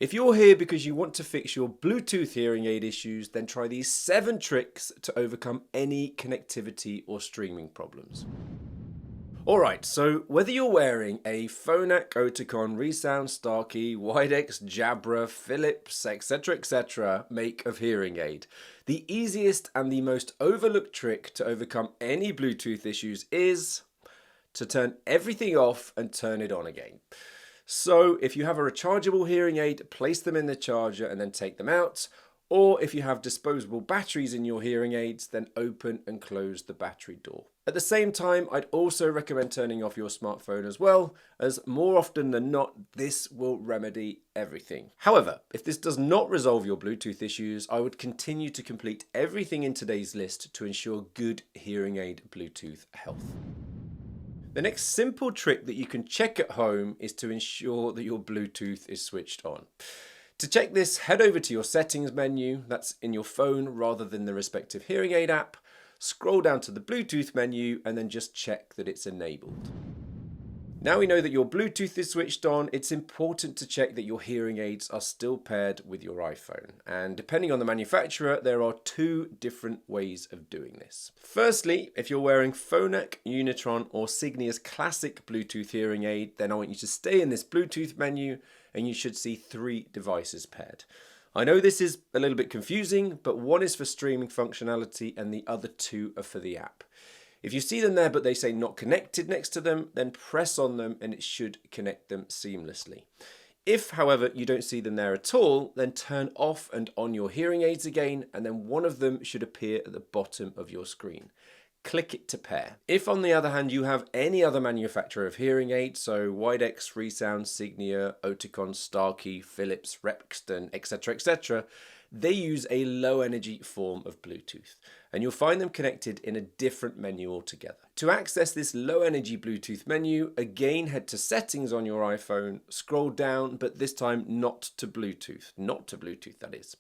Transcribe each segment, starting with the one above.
If you're here because you want to fix your Bluetooth hearing aid issues, then try these 7 tricks to overcome any connectivity or streaming problems. Alright, so whether you're wearing a Phonak, Oticon, ReSound, Starkey, Widex, Jabra, Philips, etc. make of hearing aid, the easiest and the most overlooked trick to overcome any Bluetooth issues is to turn everything off and turn it on again. So if you have a rechargeable hearing aid, place them in the charger and then take them out. Or if you have disposable batteries in your hearing aids, then open and close the battery door. At the same time, I'd also recommend turning off your smartphone as well, as more often than not, this will remedy everything. However, if this does not resolve your Bluetooth issues, I would continue to complete everything in today's list to ensure good hearing aid Bluetooth health. The next simple trick that you can check at home is to ensure that your Bluetooth is switched on. To check this, head over to your settings menu, that's in your phone rather than the respective hearing aid app, scroll down to the Bluetooth menu and then just check that it's enabled. Now we know that your Bluetooth is switched on, it's important to check that your hearing aids are still paired with your iPhone. And depending on the manufacturer, there are 2 different ways of doing this. Firstly, if you're wearing Phonak, Unitron or Signia's classic Bluetooth hearing aid, then I want you to stay in this Bluetooth menu and you should see 3 devices paired. I know this is a little bit confusing, but one is for streaming functionality and the other 2 are for the app. If you see them there but they say not connected next to them, then press on them and it should connect them seamlessly. If, however, you don't see them there at all, then turn off and on your hearing aids again, and then one of them should appear at the bottom of your screen. Click it to pair. If, on the other hand, you have any other manufacturer of hearing aids, so Widex, ReSound, Signia, Oticon, Starkey, Philips, Rexton, etc., they use a low energy form of Bluetooth, and you'll find them connected in a different menu altogether. To access this low energy Bluetooth menu, again head to settings on your iPhone, scroll down, but this time not to Bluetooth that is.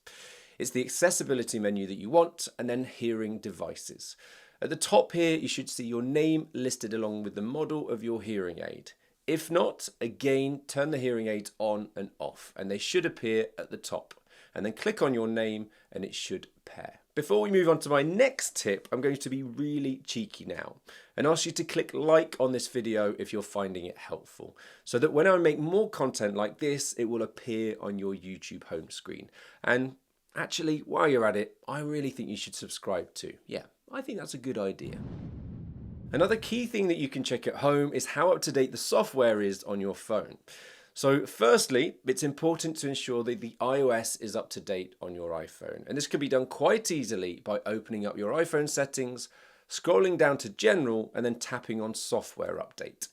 It's the accessibility menu that you want, and then hearing devices. At the top here, you should see your name listed along with the model of your hearing aid. If not, again, turn the hearing aids on and off, and they should appear at the top. And then click on your name and it should pair. Before we move on to my next tip, I'm going to be really cheeky now and ask you to click like on this video if you're finding it helpful, so that when I make more content like this, it will appear on your YouTube home screen. And actually, while you're at it, I really think you should subscribe too. Yeah, I think that's a good idea. Another key thing that you can check at home is how up to date the software is on your phone. So firstly, it's important to ensure that the iOS is up to date on your iPhone. And this can be done quite easily by opening up your iPhone settings, scrolling down to General, and then tapping on Software Update.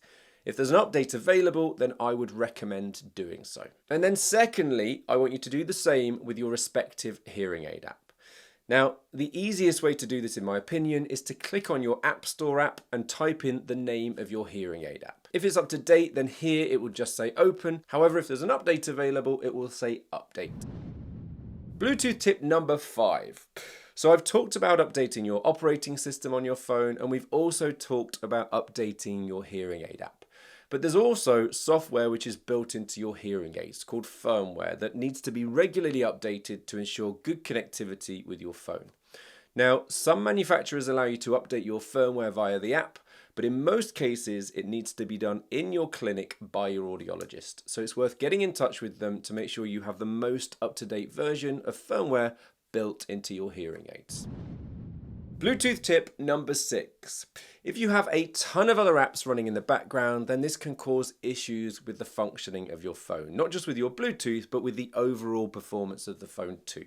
If there's an update available, then I would recommend doing so. And then secondly, I want you to do the same with your respective hearing aid app. Now, the easiest way to do this, in my opinion, is to click on your App Store app and type in the name of your hearing aid app. If it's up to date, then here it will just say open. However, if there's an update available, it will say update. Bluetooth tip number 5. So I've talked about updating your operating system on your phone, and we've also talked about updating your hearing aid app. But there's also software which is built into your hearing aids called firmware that needs to be regularly updated to ensure good connectivity with your phone. Now, some manufacturers allow you to update your firmware via the app, but in most cases it needs to be done in your clinic by your audiologist. So it's worth getting in touch with them to make sure you have the most up-to-date version of firmware built into your hearing aids. Bluetooth tip number 6. If you have a ton of other apps running in the background, then this can cause issues with the functioning of your phone. Not just with your Bluetooth, but with the overall performance of the phone too.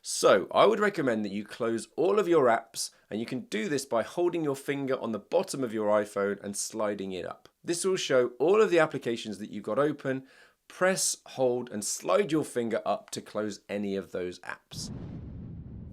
So I would recommend that you close all of your apps, and you can do this by holding your finger on the bottom of your iPhone and sliding it up. This will show all of the applications that you've got open. Press, hold, and slide your finger up to close any of those apps.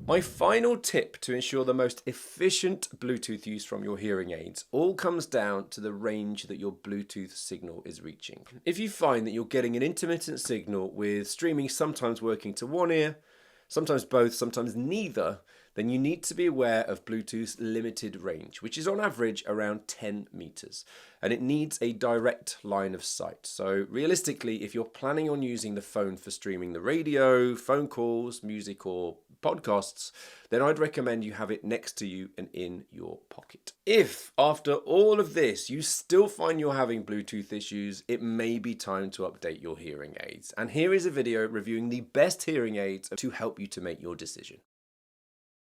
My final tip to ensure the most efficient Bluetooth use from your hearing aids all comes down to the range that your Bluetooth signal is reaching. If you find that you're getting an intermittent signal with streaming sometimes working to one ear, sometimes both, sometimes neither, then you need to be aware of Bluetooth's limited range, which is on average around 10 meters, and it needs a direct line of sight. So realistically, if you're planning on using the phone for streaming the radio, phone calls, music, or podcasts, then I'd recommend you have it next to you and in your pocket. If after all of this you still find you're having Bluetooth issues, it may be time to update your hearing aids. And here is a video reviewing the best hearing aids to help you to make your decision.